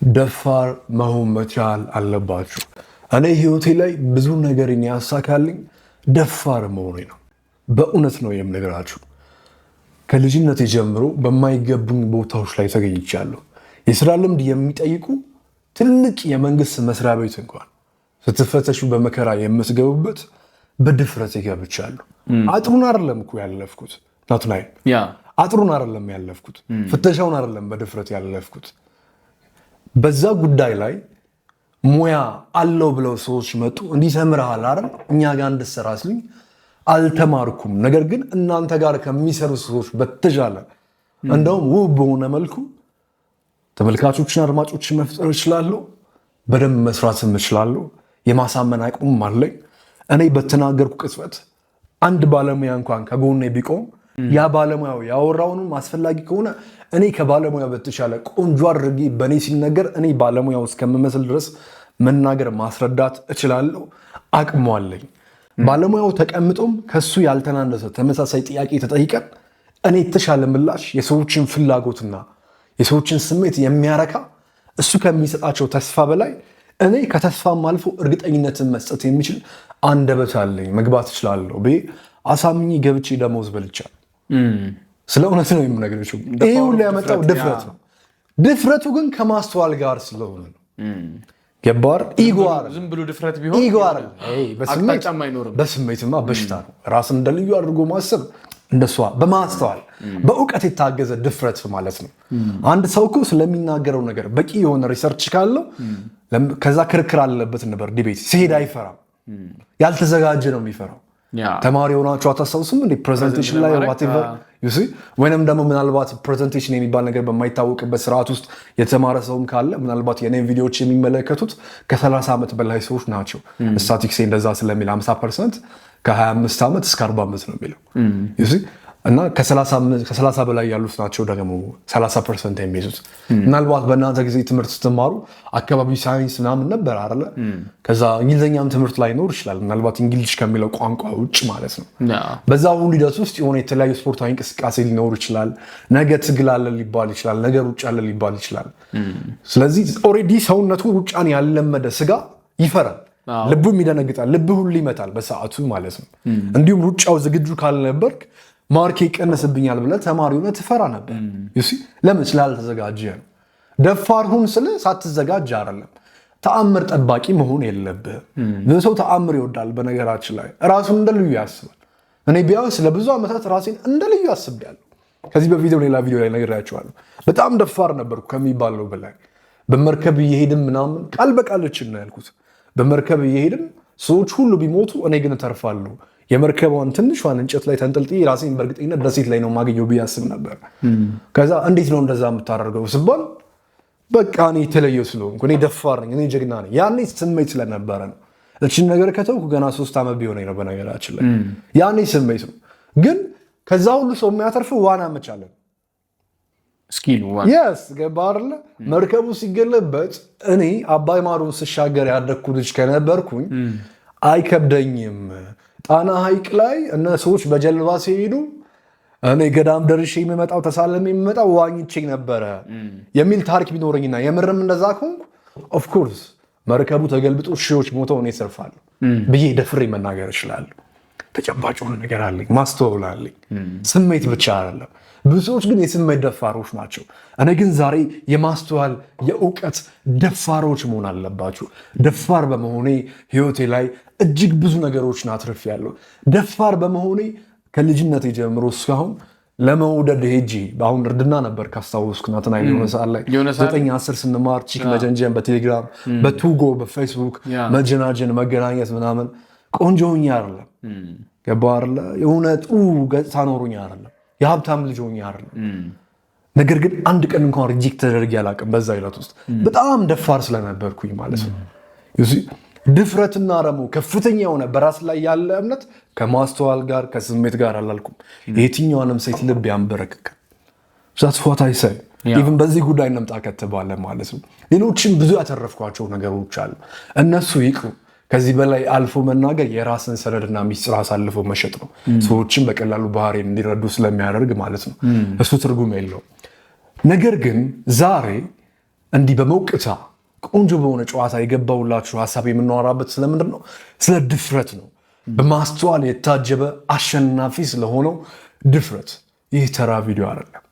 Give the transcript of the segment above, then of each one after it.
ደፋር መሆን መቻል አለባችሁ። እኔ ህይወቴ ላይ ብዙ ነገር ያሳካልኝ ደፋር መሆኔ ነው። በእውነት ነው የምነግራችሁ። ከልጅነቴ ጀምሮ በማይገቡኝ ቦታዎች ላይ ተገኝቻለሁ። የስራ ልምድ የሚጠይቁ ትልቅ የመንግስት መስሪያ ቤት እንኳን ስትፈተሹ በመከራ የምትገቡበት በድፍረት ገብቻለሁ። አጥሩን አይደለም እኮ ያለፍኩት ናትናይ፣ አጥሩን አይደለም ያለፍኩት፣ ፍተሻውን አይደለም በድፍረት ያለፍኩት። በዛ ጉዳይ ላይ ሙያ አለው ብለው ሰዎች መጡ። እንዲህ ተምረሃል አይደል እኛ ጋር እንድትሰራ ሲሉኝ አልተማርኩም። ነገር ግን እናንተ ጋር ከሚሰሩ ሰዎች በተሻለ እንደውም ውብ በሆነ መልኩ ተመልካቾችን አድማጮችን መፍጠር እችላለሁ። በደንብ መስራትም እችላለሁ። የማሳመን አቅሙም አለኝ። እኔ በተናገርኩ ቅጽበት አንድ ባለሙያ እንኳን ከጎኔ ቢቆም ያ ባለሙያው ያወራውንም አስፈላጊ ከሆነ እኔ ከባለሙያው በተሻለ ቆንጆ አድርጌ በእኔ ሲነገር እኔ ባለሙያው እስከምመስል ድረስ መናገር ማስረዳት እችላለሁ። አቅሙ አለኝ። ባለሙያው ተቀምጦም ከሱ ያልተናነሰ ተመሳሳይ ጥያቄ ተጠይቀን እኔ የተሻለ ምላሽ የሰዎችን ፍላጎትና የሰዎችን ስሜት የሚያረካ እሱ ከሚሰጣቸው ተስፋ በላይ እኔ ከተስፋም አልፎ እርግጠኝነትን መስጠት የሚችል አንደበት አለኝ። መግባት እችላለሁ ብዬ አሳምኜ ገብቼ ደሞዝ በልቻለሁ። ስለ እውነት ነው የምነግርሽ። ይሄ ሁሉ ያመጣው ድፍረት ነው። ድፍረቱ ግን ከማስተዋል ጋር ስለሆነ ነው። ገባር ኢጓር ዝም ብሎ ድፍረት ቢሆን ኢጓር አቅጣጫም አይኖርም። በስሜትማ በሽታ ነው። ራስን እንደ ልዩ አድርጎ ማሰብ እንደሷ በማስተዋል በእውቀት የታገዘ ድፍረት ማለት ነው። አንድ ሰው እኮ ስለሚናገረው ነገር በቂ የሆነ ሪሰርች ካለው ከዛ ክርክር አለበት ነበር ዲቤት ሲሄድ አይፈራም። ያልተዘጋጀ ነው የሚፈራው። ተማሪ የሆናችሁ አታስታውሱም እንዴ? ፕሬዘንቴሽን ላይ ወይንም ደግሞ ምናልባት ፕሬዘንቴሽን የሚባል ነገር በማይታወቅበት ስርዓት ውስጥ የተማረ ሰውም ካለ ምናልባት የኔን ቪዲዮዎች የሚመለከቱት ከ30 ዓመት በላይ ሰዎች ናቸው። ስታቲክሴ እንደዛ ስለሚል 50% ከ25 ዓመት እስከ 40 ዓመት ነው የሚለው እና ከ30 በላይ ያሉት ናቸው ደግሞ 30% የሚይዙት። ምናልባት በእናንተ ጊዜ ትምህርት ስትማሩ አካባቢ ሳይንስ ምናምን ነበር አይደለ? ከዛ እንግሊዝኛም ትምህርት ላይ ኖር ይችላል። ምናልባት እንግሊዝ ከሚለው ቋንቋ ውጭ ማለት ነው። በዛ ሁሉ ሂደት ውስጥ የሆነ የተለያዩ ስፖርታዊ እንቅስቃሴ ሊኖር ይችላል። ነገ ትግል አለ ሊባል ይችላል። ነገ ሩጫ አለ ሊባል ይችላል። ስለዚህ ኦልሬዲ ሰውነቱ ሩጫን ያለመደ ስጋ ይፈራል። ልቡም ይደነግጣል። ልብ ሁሉ ይመታል በሰዓቱ ማለት ነው። እንዲሁም ሩጫው ዝግጁ ካልነበርክ ማርኬ ይቀነስብኛል ብለህ ተማሪ ሆነህ ትፈራ ነበር። ለምን? ስላልተዘጋጀ ነው። ደፋር ሁን ስለ ሳትዘጋጅ አይደለም። ተአምር ጠባቂ መሆን የለብህም። ብዙ ሰው ተአምር ይወዳል። በነገራችን ላይ ራሱን እንደ ልዩ ያስባል። እኔ ቢያንስ ለብዙ ዓመታት ራሴን እንደ ልዩ አስቤያለሁ። ከዚህ በፊት ሌላ ቪዲዮ ላይ ነግሬያቸዋለሁ። በጣም ደፋር ነበርኩ ከሚባለው በላይ። በመርከብ እየሄድን ምናምን ቃል በቃል እችል ነው ያልኩት። በመርከብ እየሄድን ሰዎች ሁሉ ቢሞቱ እኔ ግን እተርፋለሁ። የመርከቧን ትንሿን እንጨት ላይ ተንጠልጥዬ ራሴን በእርግጠኝነት ደሴት ላይ ነው ማገኘው ብዬ አስብ ነበር። ከዛ እንዴት ነው እንደዛ የምታደርገው ስባል በቃ እኔ የተለየው ስለሆንኩ እኔ ደፋር ነኝ፣ እኔ ጀግና ነኝ። ያኔ ስሜት ስለነበረ ነው። እችን ነገር ከተውኩ ገና 3 ዓመት ቢሆነኝ ነው በነገራችን ላይ። ያኔ ስሜት ነው። ግን ከዛ ሁሉ ሰው የሚያተርፈው ዋና መቻለን ስኪሉ ገባር መርከቡ ሲገለበጥ እኔ አባይ ማዶን ስሻገር ያደግኩ ልጅ ከነበርኩኝ አይከብደኝም። ጣና ሐይቅ ላይ እነ ሰዎች በጀልባ ሲሄዱ እኔ ገዳም ደርሼ የሚመጣው ተሳለም የሚመጣው ዋኝቼ ነበረ የሚል ታሪክ ቢኖረኝና የምርም እንደዛ ከሆንኩ ኦፍኮርስ መርከቡ ተገልብጦ ሺዎች ሞተው እኔ እሰርፋለሁ ብዬ ደፍሬ መናገር እችላለሁ። ተጨባጭ ሆነ ነገር አለኝ፣ ማስተዋል አለኝ። ስሜት ብቻ አይደለም። ብዙ ሰዎች ግን የስሜት ደፋሮች ናቸው። እኔ ግን ዛሬ የማስተዋል የእውቀት ደፋሮች መሆን አለባችሁ። ደፋር በመሆኔ ህይወቴ ላይ እጅግ ብዙ ነገሮችን አትርፌያለሁ። ደፋር በመሆኔ ከልጅነቴ ጀምሮ እስካሁን ለመውደድ ሄጂ አሁን እርድና ነበር ካስታወስኩ ናትና የሆነ ሰዓት ላይ 9-10 ስንማር ቺክ መጀንጀን በቴሌግራም በቱጎ በፌስቡክ መጀናጀን መገናኘት ምናምን ቆንጆ ሆኜ አይደለም። ገባህ አይደለ? የሆነ ጥሩ ገጽታ ኖሮኝ አይደለም። የሀብታም ልጅ ሆኜ አይደለም። ነገር ግን አንድ ቀን እንኳን ሪጀክት ተደርጌ አላውቅም። በዛ ይለት ውስጥ በጣም ደፋር ስለነበርኩኝ ማለት ነው። ድፍረትና ደግሞ ከፍተኛ የሆነ በራስ ላይ ያለ እምነት ከማስተዋል ጋር ከስሜት ጋር አላልኩም። የትኛዋንም ሴት ልብ ያንበረክካል። ዛትፏታይሳይ ኢቭን በዚህ ጉዳይ እንምጣ ከተባለ ማለት ነው። ሌሎችም ብዙ ያተረፍኳቸው ነገሮች አሉ። እነሱ ይቅሩ። ከዚህ በላይ አልፎ መናገር የራስን ሰነድና ሚስጥር አሳልፎ መሸጥ ነው። ሰዎችን በቀላሉ ባህሪን እንዲረዱ ስለሚያደርግ ማለት ነው። እሱ ትርጉም የለውም። ነገር ግን ዛሬ እንዲህ በመውቅታ ቆንጆ በሆነ ጨዋታ የገባውላችሁ ሀሳብ የምናወራበት ስለምንድን ነው? ስለ ድፍረት ነው። በማስተዋል የታጀበ አሸናፊ ስለሆነው ድፍረት። ይህ ተራ ቪዲዮ አይደለም።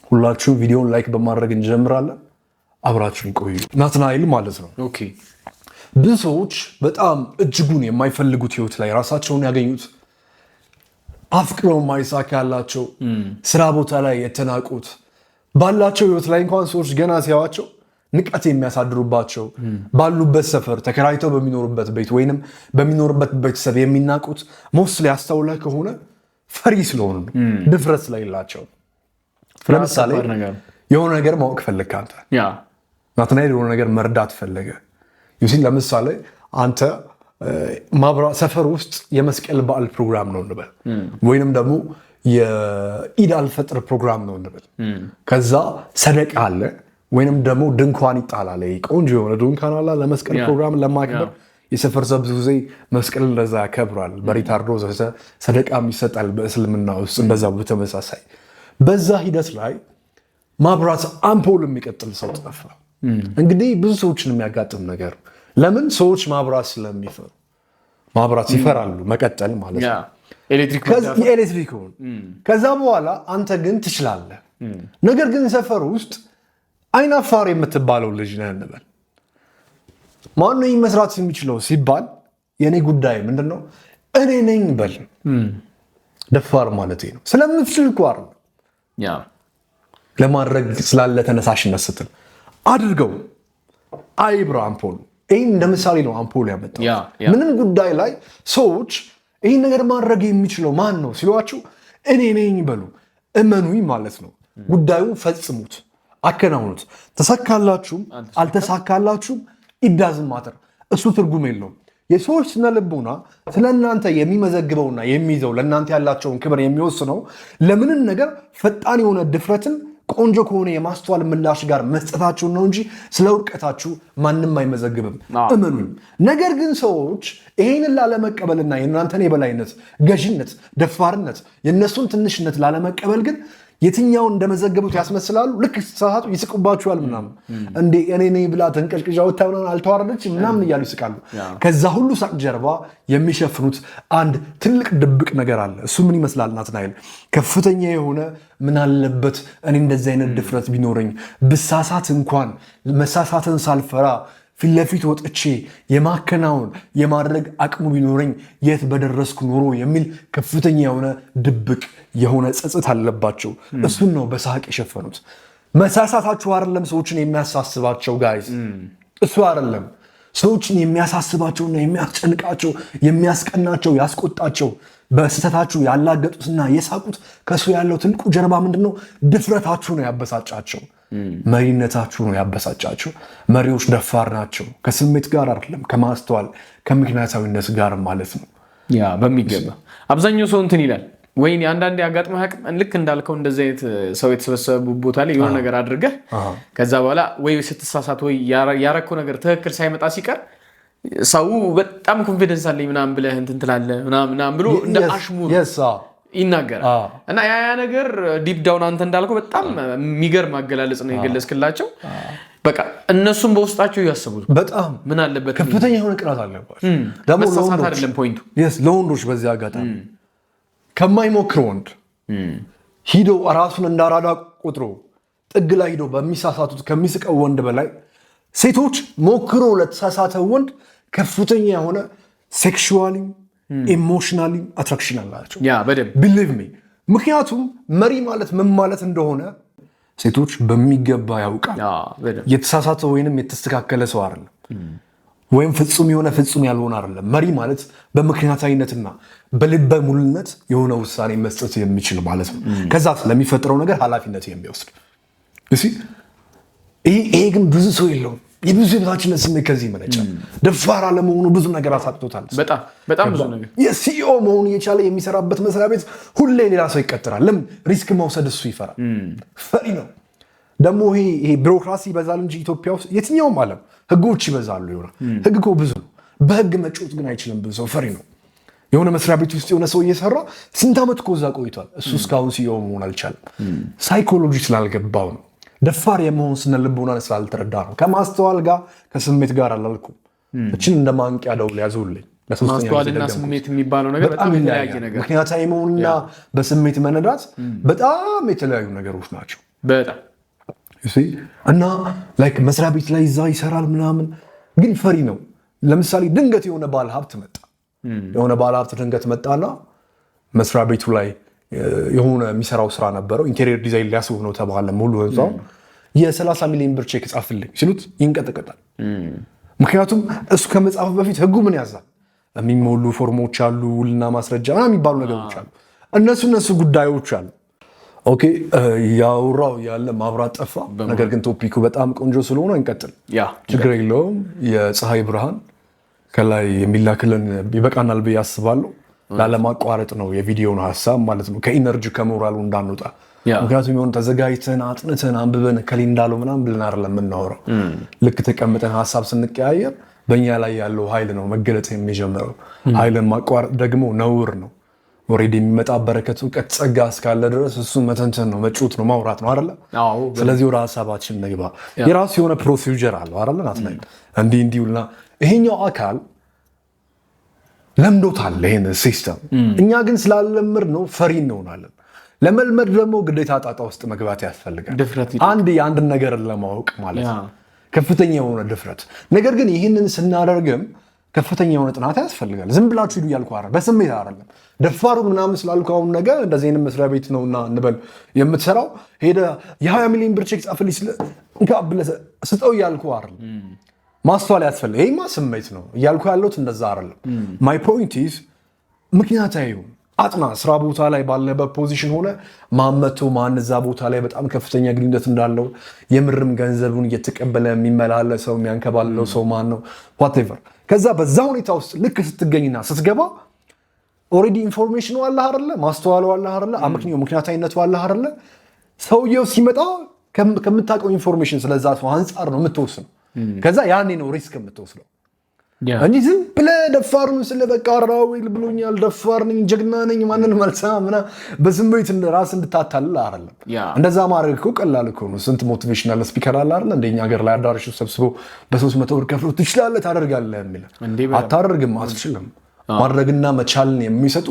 ሁላችሁም ቪዲዮን ላይክ በማድረግ እንጀምራለን። አብራችሁን ቆዩ። ናትናኤል ማለት ነው። ኦኬ። ብዙ ሰዎች በጣም እጅጉን የማይፈልጉት ህይወት ላይ ራሳቸውን ያገኙት፣ አፍቅረው የማይሳካላቸው፣ ስራ ቦታ ላይ የተናቁት፣ ባላቸው ህይወት ላይ እንኳን ሰዎች ገና ሲያዋቸው ንቀት የሚያሳድሩባቸው፣ ባሉበት ሰፈር ተከራይተው በሚኖሩበት ቤት ወይንም በሚኖሩበት ቤተሰብ የሚናቁት ሞስ ሊያስተውለህ ከሆነ ፈሪ ስለሆኑ ነው፣ ድፍረት ስለሌላቸው። ለምሳሌ የሆነ ነገር ማወቅ ፈለግ አንተ ናትናኤል የሆነ ነገር መርዳት ፈለገ። ለምሳሌ አንተ ሰፈር ውስጥ የመስቀል በዓል ፕሮግራም ነው እንበል፣ ወይንም ደግሞ የኢድ አልፈጥር ፕሮግራም ነው እንበል። ከዛ ሰደቃ አለ ወይንም ደግሞ ድንኳን ይጣላል። ቆንጆ የሆነ ድንኳን አለ ለመስቀል ፕሮግራም ለማክበር። የሰፈር ሰው ብዙ ጊዜ መስቀል እንደዛ ያከብራል። በሪታርዶ ሰደቃም ይሰጣል በእስልምና ውስጥ እንደዛ። በተመሳሳይ በዛ ሂደት ላይ ማብራት አምፖል የሚቀጥል ሰው ጠፋ። እንግዲህ ብዙ ሰዎችን የሚያጋጥም ነገር። ለምን? ሰዎች ማብራት ስለሚፈሩ፣ ማብራት ይፈራሉ መቀጠል ማለት ነው፣ የኤሌክትሪክ ሆን። ከዛ በኋላ አንተ ግን ትችላለህ። ነገር ግን ሰፈር ውስጥ አይናፋር የምትባለው ልጅ ነህ እንበል። ማነው ይህ መስራት የሚችለው ሲባል የእኔ ጉዳይ ምንድን ነው እኔ ነኝ በል። ደፋር ማለት ነው። ስለምትችል እኮ አይደለም ለማድረግ ስላለ ተነሳሽነት ስትል አድርገው። አይብራ አምፖሉ። ይህን እንደ ምሳሌ ነው አምፖሉ ያመጣው። ምንም ጉዳይ ላይ ሰዎች ይህን ነገር ማድረግ የሚችለው ማን ነው ሲሏችሁ እኔ ነኝ በሉ። እመኑኝ ማለት ነው። ጉዳዩ ፈጽሙት፣ አከናውኑት። ተሳካላችሁም አልተሳካላችሁም ኢዳዝም ማተር፣ እሱ ትርጉም የለውም። የሰዎች ስነ ልቦና ስለ እናንተ የሚመዘግበውና የሚይዘው ለእናንተ ያላቸውን ክብር የሚወስነው ለምንም ነገር ፈጣን የሆነ ድፍረትን ቆንጆ ከሆነ የማስተዋል ምላሽ ጋር መስጠታችሁን ነው እንጂ ስለ ውድቀታችሁ ማንም አይመዘግብም። እመኑኝ። ነገር ግን ሰዎች ይሄንን ላለመቀበልና የእናንተን የበላይነት፣ ገዥነት፣ ደፋርነት፣ የእነሱን ትንሽነት ላለመቀበል ግን የትኛውን እንደመዘገቡት ያስመስላሉ። ልክ ሰዓቱ ይስቁባችኋል። ምናምን እንዴ እኔ ነኝ ብላ ተንቀጭቅዣ ወታውናን አልተዋረደች ምናምን እያሉ ይስቃሉ። ከዛ ሁሉ ሳቅ ጀርባ የሚሸፍኑት አንድ ትልቅ ድብቅ ነገር አለ። እሱ ምን ይመስላል ናትናኤል? ከፍተኛ የሆነ ምን አለበት እኔ እንደዚህ አይነት ድፍረት ቢኖረኝ፣ ብሳሳት እንኳን መሳሳትን ሳልፈራ ፊት ለፊት ወጥቼ የማከናወን የማድረግ አቅሙ ቢኖረኝ የት በደረስኩ ኖሮ የሚል ከፍተኛ የሆነ ድብቅ የሆነ ጸጸት አለባቸው። እሱን ነው በሳቅ የሸፈኑት። መሳሳታችሁ አይደለም ሰዎችን የሚያሳስባቸው ጋይስ፣ እሱ አይደለም ሰዎችን የሚያሳስባቸውና የሚያስጨንቃቸው፣ የሚያስቀናቸው፣ ያስቆጣቸው በስተታችሁ ያላገጡትና የሳቁት ከሱ ያለው ትልቁ ጀርባ ምንድነው? ድፍረታችሁ ነው ያበሳጫቸው። መሪነታችሁ ነው ያበሳጫቸው። መሪዎች ደፋር ናቸው። ከስሜት ጋር አይደለም፣ ከማስተዋል ከምክንያታዊነት ጋር ማለት ነው። ያ በሚገባ አብዛኛው ሰው እንትን ይላል ወይ አንዳንዴ አጋጥመህ ልክ እንዳልከው እንደዚህ አይነት ሰው የተሰበሰበ ቦታ ላይ የሆነ ነገር አድርገህ ከዛ በኋላ ወይ ስትሳሳት ወይ ያረከው ነገር ትክክል ሳይመጣ ሲቀር ሰው በጣም ኮንፊደንስ አለኝ ምናምን ብለህ እንትን ትላለህ ምናምን ብሎ እንደ አሽሙር ይናገራል። እና ያ ነገር ዲፕ ዳውን አንተ እንዳልከው በጣም የሚገርም አገላለጽ ነው የገለጽክላቸው። በቃ እነሱም በውስጣቸው ያስቡት በጣም ምን አለበት ከፍተኛ የሆነ ቅናት አለባቸው። ደግሞ መሳሳት አይደለም ፖይንቱ። ለወንዶች በዚህ አጋጣሚ ከማይሞክር ወንድ ሂዶ ራሱን እንዳራዳ ቁጥሩ ጥግ ላይ ሂዶ በሚሳሳቱት ከሚስቀው ወንድ በላይ ሴቶች ሞክሮ ለተሳሳተ ወንድ ከፍተኛ የሆነ ሴክሹዋሊ ኢሞሽናሊ አትራክሽን አላቸው። ቢሊቭ ሚ። ምክንያቱም መሪ ማለት ምን ማለት እንደሆነ ሴቶች በሚገባ ያውቃል። የተሳሳተ ወይንም የተስተካከለ ሰው አይደለም፣ ወይም ፍጹም የሆነ ፍጹም ያልሆነ አይደለም። መሪ ማለት በምክንያታዊነትና በልበ ሙሉነት የሆነ ውሳኔ መስጠት የሚችል ማለት ነው። ከዛ ስለሚፈጠረው ነገር ኃላፊነት የሚወስድ ይሄ ግን ብዙ ሰው የለውም። የብዙ የበታችነት ስሜት ከዚህ ይመነጫል። ደፋር አለመሆኑ ብዙ ነገር አሳጥቶታል። በጣም ብዙ ነገር የሲኢኦ መሆኑ የቻለ የሚሰራበት መስሪያ ቤት ሁሌ ሌላ ሰው ይቀጥራል። ለምን? ሪስክ መውሰድ እሱ ይፈራል። ፈሪ ነው። ደግሞ ይሄ ቢሮክራሲ ይበዛል እንጂ ኢትዮጵያ ውስጥ የትኛውም ዓለም ህጎች ይበዛሉ። ይሆናል ህግ እኮ ብዙ ነው። በህግ መጮት ግን አይችልም። ብዙ ሰው ፈሪ ነው። የሆነ መስሪያ ቤት ውስጥ የሆነ ሰው እየሰራ ስንት ዓመት እኮ እዛ ቆይቷል። እሱ እስካሁን ሲኢኦ መሆን አልቻለም። ሳይኮሎጂ ስላልገባው ነው። ደፋር የመሆን ስነ ልቦናን ስላልተረዳ ነው። ከማስተዋል ጋር ከስሜት ጋር አላልኩም። እችን እንደ ማንቂያ ደውል ያዙልኝ። ማስተዋልና ስሜት የሚባለው ነገር በጣም የተለያየ ነገር። ምክንያታዊ መሆንና በስሜት መነዳት በጣም የተለያዩ ነገሮች ናቸው። በጣም እና ላይክ መስሪያ ቤት ላይ እዛ ይሰራል ምናምን፣ ግን ፈሪ ነው። ለምሳሌ ድንገት የሆነ ባለ ሀብት መጣ። የሆነ ባለ ሀብት ድንገት መጣና መስሪያ ቤቱ ላይ የሆነ የሚሰራው ስራ ነበረው። ኢንቴሪየር ዲዛይን ሊያስቡ ነው ተባለ። ሙሉ ህንፃው የ30 ሚሊዮን ብር ቼክ ጻፍልኝ ሲሉት ይንቀጠቀጣል። ምክንያቱም እሱ ከመጻፍ በፊት ህጉ ምን ያዛል? የሚሞሉ ፎርሞች አሉ፣ ውልና ማስረጃ የሚባሉ ነገሮች አሉ። እነሱ ጉዳዮች አሉ። ኦኬ ያወራው ያለ ማብራት ጠፋ። ነገር ግን ቶፒኩ በጣም ቆንጆ ስለሆነ እንቀጥል። ችግር የለውም። የፀሐይ ብርሃን ከላይ የሚላክልን ይበቃናል ብዬ አስባለሁ። ላለማቋረጥ ነው የቪዲዮውን ሀሳብ ማለት ነው። ከኢነርጂ ከሞራሉ እንዳንወጣ። ምክንያቱም የሆነ ተዘጋጅተን አጥንተን አንብበን ከሌ እንዳለው ምናምን ብለን አይደለም የምናወራው። ልክ ተቀምጠን ሀሳብ ስንቀያየር በእኛ ላይ ያለው ኃይል ነው መገለጥ የሚጀምረው። ኃይልን ማቋረጥ ደግሞ ነውር ነው። ኦልሬዲ የሚመጣ በረከት፣ እውቀት፣ ጸጋ እስካለ ድረስ እሱ መተንተን ነው፣ መጮት ነው፣ ማውራት ነው አይደለ? ስለዚህ ወደ ሀሳባችን ንግባ። የራሱ የሆነ ፕሮሲጀር አለው አይደለ? ናትናኤል እንዲውልና ይሄኛው አካል ለምዶታል ይሄን ሲስተም። እኛ ግን ስላለምር ነው ፈሪ እንሆናለን። ለመልመድ ደግሞ ግዴታ ጣጣ ውስጥ መግባት ያስፈልጋል። የአንድን ነገር ለማወቅ ማለት ነው ከፍተኛ የሆነ ድፍረት። ነገር ግን ይህንን ስናደርግም ከፍተኛ የሆነ ጥናት ያስፈልጋል። ዝም ብላችሁ ሂዱ እያልኩ አይደለም፣ በስሜት አይደለም። ደፋሩ ምናምን ስላልኩ አሁን ነገ እንደዚህ አይነት መስሪያ ቤት ነውና እንበል የምትሰራው ሄደህ የ20 ሚሊዮን ብር ቼክ ጻፍልኝ ብለህ ስጠው እያልኩ አይደለም። ማስተዋል ያስፈልጋል። ይሄማ ስሜት ነው እያልኩ ያለሁት እንደዛ አይደለም። ማይ ፖይንት ኢዝ ምክንያታዊ ይሁን አጥና። ስራ ቦታ ላይ ባለበት ፖዚሽን ሆነ ማመቶ ማን እዛ ቦታ ላይ በጣም ከፍተኛ ግንኙነት እንዳለው የምርም ገንዘቡን እየተቀበለ የሚመላለሰው የሚያንከባለው ሰው ማን ነው ዋቴቨር። ከዛ በዛ ሁኔታ ውስጥ ልክ ስትገኝና ስትገባ ኦልሬዲ ኢንፎርሜሽኑ አለ አይደለ? ማስተዋሉ አለ አይደለ? አመክንዮ ምክንያታዊነቱ አለ አይደለ? ሰውየው ሲመጣ ከምታውቀው ኢንፎርሜሽን ስለዛ ሰው አንጻር ነው የምትወስነው። ከዛ ያኔ ነው ሪስክ የምትወስደው እንጂ ዝም ብለህ ደፋሩን ስለበቃ ራዊል ብሎኛል፣ ደፋር ነኝ፣ ጀግና ነኝ፣ ማንንም አልሰማም ምናምን በስሜት ራስ እንድታታልል አይደለም። እንደዛ ማድረግ እኮ ቀላል እኮ ነው። ስንት ሞቲቬሽናል ስፒከር አለ አይደል? እንደኛ ሀገር ላይ አዳራሽ ሰብስበው በ300 ብር ከፍሎ ትችላለህ፣ ታደርጋለህ የሚል አታደርግም፣ አትችልም። ማድረግና መቻልን የሚሰጡ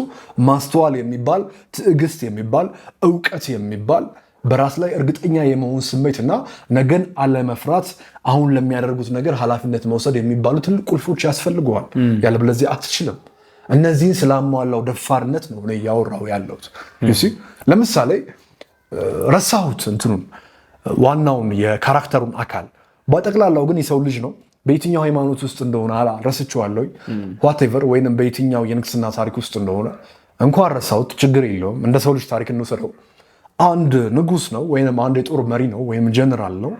ማስተዋል የሚባል ትዕግስት የሚባል እውቀት የሚባል በራስ ላይ እርግጠኛ የመሆን ስሜትና ነገን አለመፍራት፣ አሁን ለሚያደርጉት ነገር ኃላፊነት መውሰድ የሚባሉ ትልቅ ቁልፎች ያስፈልገዋል። ያለበለዚያ አትችልም። እነዚህን ስላሟላው ደፋርነት ነው እኔ እያወራሁ ያለሁት። ለምሳሌ ረሳሁት እንትኑን ዋናውን የካራክተሩን አካል በጠቅላላው ግን የሰው ልጅ ነው። በየትኛው ሃይማኖት ውስጥ እንደሆነ ረስቼዋለሁ፣ ዋቴቨር ወይንም በየትኛው የንግስና ታሪክ ውስጥ እንደሆነ እንኳን ረሳሁት፣ ችግር የለውም። እንደ ሰው ልጅ ታሪክ እንውሰደው። አንድ ንጉስ ነው ወይም አንድ የጦር መሪ ነው ወይም ጀነራል ነው።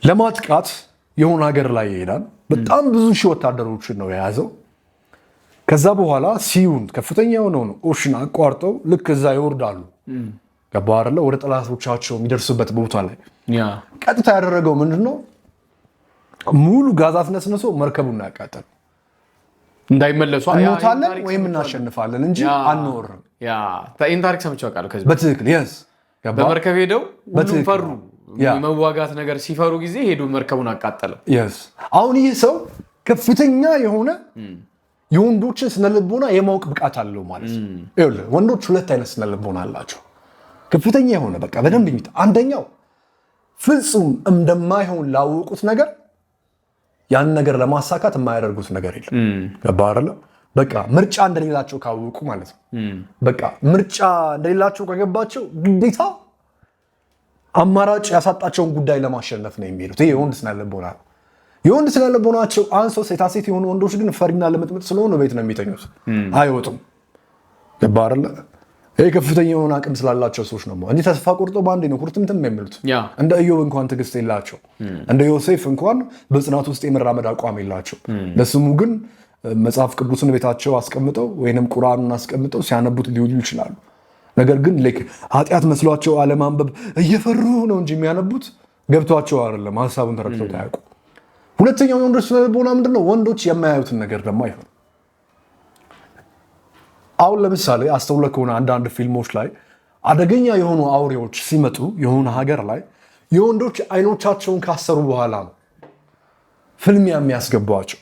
ለማጥቃት የሆነ ሀገር ላይ ይሄዳል። በጣም ብዙ ሺህ ወታደሮችን ነው የያዘው። ከዛ በኋላ ሲዩን ከፍተኛ የሆነውን ኦሽን አቋርጠው ልክ እዛ ይወርዳሉ። ገባህ አይደለ? ወደ ጠላቶቻቸው የሚደርሱበት ቦታ ላይ ቀጥታ ያደረገው ምንድነው? ሙሉ ጋዝ አስነስንሶ መርከቡን ያቃጠለው። እንዳይመለሱ እንሞታለን ወይም እናሸንፋለን እንጂ አንወርም። ይህን ታሪክ ሰምቼ አውቃለሁ። ከዚህ በትክክል በመርከብ ሄደው ሁሉም ፈሩ። መዋጋት ነገር ሲፈሩ ጊዜ ሄዱ መርከቡን አቃጠለው። አሁን ይህ ሰው ከፍተኛ የሆነ የወንዶችን ስነልቦና የማወቅ ብቃት አለው ማለት ነው። ወንዶች ሁለት አይነት ስነልቦና አላቸው። ከፍተኛ የሆነ በቃ በደንብ የሚታ አንደኛው ፍጹም እንደማይሆን ላወቁት ነገር ያን ነገር ለማሳካት የማያደርጉት ነገር የለም። ገባህ አይደለ? በቃ ምርጫ እንደሌላቸው ካወቁ ማለት ነው። በቃ ምርጫ እንደሌላቸው ከገባቸው ግዴታ አማራጭ ያሳጣቸውን ጉዳይ ለማሸነፍ ነው የሚሄዱት። ይሄ የወንድ ስነልቦና ነው። የወንድ ስነልቦናቸው አንሶ ሴታ ሴት የሆኑ ወንዶች ግን ፈሪና ለምጥምጥ ስለሆኑ ቤት ነው የሚተኙት፣ አይወጡም። ገባህ አይደለ? ይሄ ከፍተኛ የሆነ አቅም ስላላቸው ሰዎች ነው እንጂ ተስፋ ቆርጦ በአንዴ ነው ኩርትምትም የሚሉት። እንደ ኢዮብ እንኳን ትዕግስት የላቸው፣ እንደ ዮሴፍ እንኳን በጽናት ውስጥ የመራመድ አቋም የላቸው። ለስሙ ግን መጽሐፍ ቅዱስን ቤታቸው አስቀምጠው ወይንም ቁርአኑን አስቀምጠው ሲያነቡት ሊውሉ ይችላሉ። ነገር ግን ኃጢአት መስሏቸው አለማንበብ እየፈሩ ነው እንጂ የሚያነቡት ገብቷቸው አይደለም፣ ሀሳቡን ተረድተው ታያውቁ። ሁለተኛው የወንዶች ስነልቦና ምንድነው? ወንዶች የማያዩትን ነገር ደግሞ አይሆን። አሁን ለምሳሌ አስተውለህ ከሆነ አንዳንድ ፊልሞች ላይ አደገኛ የሆኑ አውሬዎች ሲመጡ የሆነ ሀገር ላይ የወንዶች አይኖቻቸውን ካሰሩ በኋላ ነው ፍልሚያ የሚያስገቧቸው።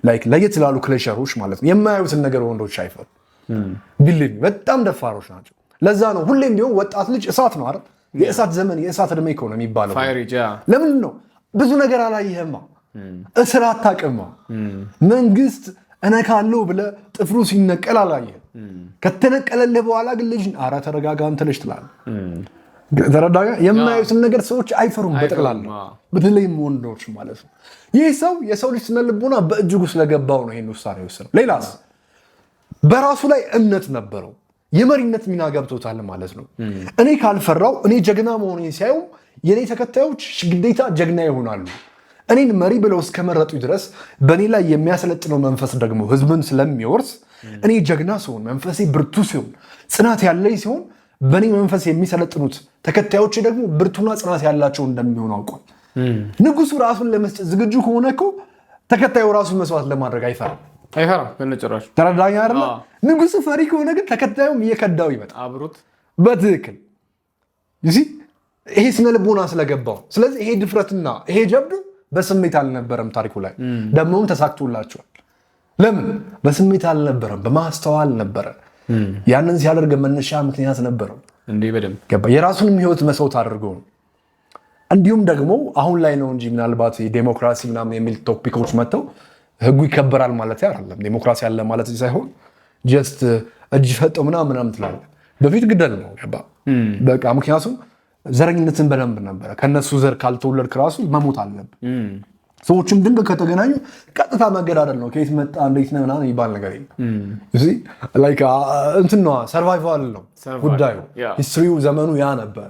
ላይክ ለየት ላሉ ክሌሸሮች ማለት ነው። የማያዩትን ነገር ወንዶች አይፈሩ። ቢልኝ በጣም ደፋሮች ናቸው። ለዛ ነው ሁሌም ቢሆን ወጣት ልጅ እሳት ነው አይደል? የእሳት ዘመን የእሳት እድሜ እኮ ነው የሚባለው። ለምን ነው? ብዙ ነገር አላየህማ፣ እስር አታውቅማ። መንግስት እነካለው ብለህ ጥፍሩ ሲነቀል አላየህም። ከተነቀለልህ በኋላ ግን ልጅ ኧረ ተረጋጋ አንተ ልጅ ትላለህ። ተረዳጋ። የማያዩትን ነገር ሰዎች አይፈሩም በጠቅላላ፣ በተለይም ወንዶች ማለት ነው። ይህ ሰው የሰው ልጅ ስነ ልቦና በእጅጉ ስለገባው ነው ይሄን ውሳኔ የወሰነው። ሌላስ በራሱ ላይ እምነት ነበረው፣ የመሪነት ሚና ገብቶታል ማለት ነው። እኔ ካልፈራው እኔ ጀግና መሆኔን ሲያዩ የኔ ተከታዮች ግዴታ ጀግና ይሆናሉ። እኔን መሪ ብለው እስከመረጡ ድረስ በእኔ ላይ የሚያሰለጥነው መንፈስ ደግሞ ህዝብን ስለሚወርስ እኔ ጀግና ሲሆን፣ መንፈሴ ብርቱ ሲሆን፣ ጽናት ያለኝ ሲሆን በእኔ መንፈስ የሚሰለጥኑት ተከታዮች ደግሞ ብርቱና ጽናት ያላቸው እንደሚሆኑ አውቋል። ንጉሱ ራሱን ለመስጠት ዝግጁ ከሆነ እኮ ተከታዩ ራሱን መስዋዕት ለማድረግ አይፈራም። በነጭራሹ ተረዳኝ አይደለ? ንጉሱ ፈሪ ከሆነ ግን ተከታዩም እየከዳው ይመጣል አብሮት። በትክክል ይሄ ስነ ልቦና ስለገባው። ስለዚህ ይሄ ድፍረትና ይሄ ጀብዱ በስሜት አልነበረም ታሪኩ ላይ፣ ደግሞም ተሳክቶላቸዋል። ለምን? በስሜት አልነበረም፣ በማስተዋል ነበረ። ያንን ሲያደርግ መነሻ ምክንያት ነበረው። የራሱንም ህይወት መስዋዕት አድርገው ነው። እንዲሁም ደግሞ አሁን ላይ ነው እንጂ ምናልባት ዴሞክራሲ ምናምን የሚል ቶፒኮች መጥተው ህጉ ይከበራል ማለት አይደለም። ዴሞክራሲ አለ ማለት ሳይሆን ጀስት እጅ ፈጠው ምናምን ትላለህ። በፊት ግደል ነው ገባ በቃ። ምክንያቱም ዘረኝነትን በደንብ ነበረ። ከነሱ ዘር ካልተወለድክ ራሱ መሞት አለብህ። ሰዎችም ድንገት ከተገናኙ ቀጥታ መገዳደል ነው። ከየት መጣ እንዴት ነው ምናምን ይባል ነገር እንትን ነው። ሰርቫይቫል ነው ጉዳዩ። ሂስትሪው ዘመኑ ያ ነበረ።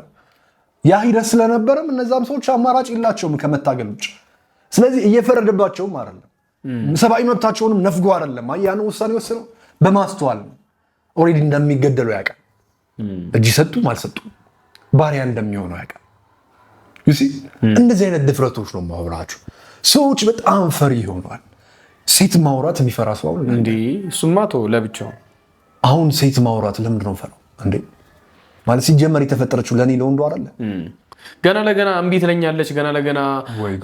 ያ ሂደት ስለነበረም እነዛም ሰዎች አማራጭ የላቸውም ከመታገል ውጭ። ስለዚህ እየፈረደባቸውም አይደለም፣ ሰብአዊ መብታቸውንም ነፍጎ አይደለም። ያን ውሳኔ ወስነው በማስተዋል ነው። ኦልሬዲ እንደሚገደሉ ያውቃል። እጅ ሰጡም አልሰጡም ባሪያ እንደሚሆነው ያውቃል። እንደዚህ አይነት ድፍረቶች ነው ማውራችሁ። ሰዎች በጣም ፈሪ ሆኗል። ሴት ማውራት የሚፈራ ሰው እንዴ? እሱማ ተው ለብቻው። አሁን ሴት ማውራት ለምንድን ነው ፈራው እንዴ? ማለት ሲጀመር የተፈጠረችው ለኔ ለወንዱ አይደለ? ገና ለገና እምቢ ትለኛለች። ገና ለገና